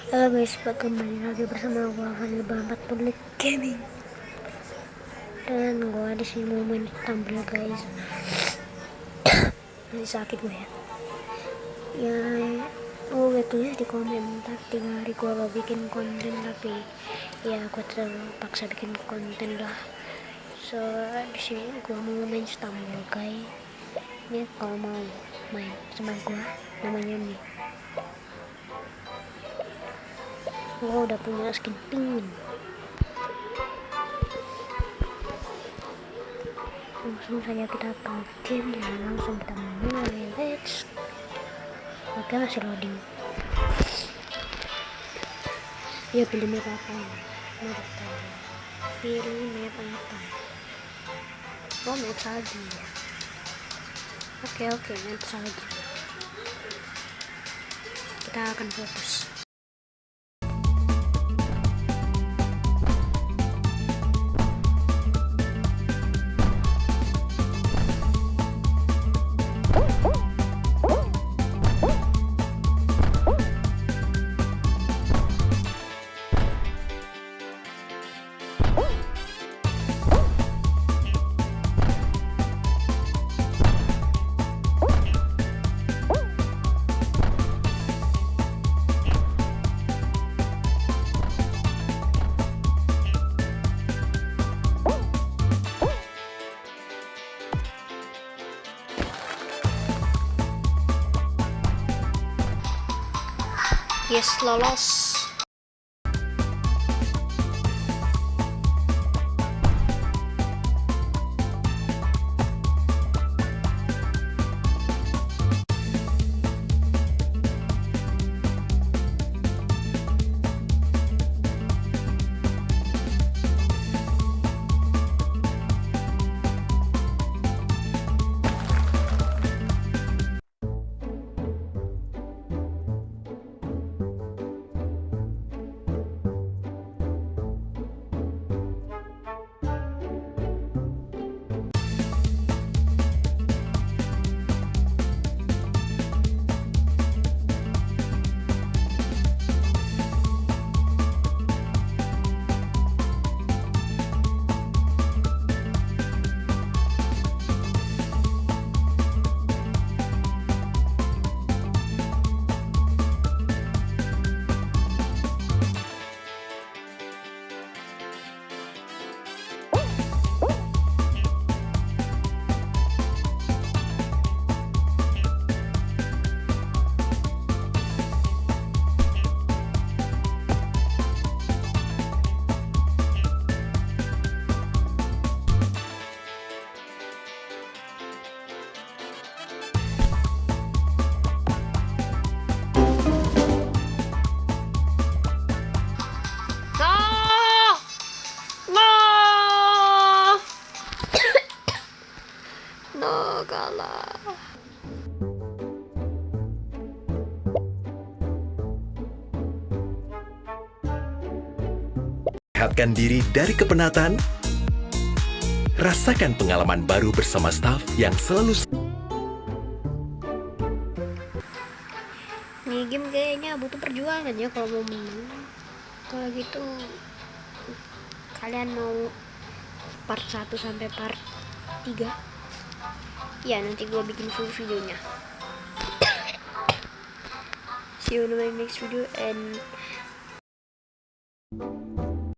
Halo guys, kembali lagi bersama gua Hani Bambat Public Gaming. Dan gua di sini mau main tampil guys. Masih sakit gue ya. Ya, gue tulis di komentar 3 hari gua gak bikin konten, tapi ya gua terpaksa bikin konten lah. So di sini gua mau main tampil guys. Ini kalau mau main sama gua namanya nih. Gua udah punya skin pink. Langsung saja kita ke game dan langsung kita mulai. Let's. Oke, masih loading. Ya, pilih map apa ya? Pilih map apa? Oh, map salju ya. Oke, map salju. Kita akan fokus. Yes, lolos. No, kalah. Sehatkan diri dari kepenatan. Rasakan pengalaman baru bersama staf yang selalu. Nih game kayaknya butuh perjuangan ya kalau mau menang. Kalau gitu kalian mau part 1 sampai part 3? Ya, nanti gue bikin full videonya. See you in my next video and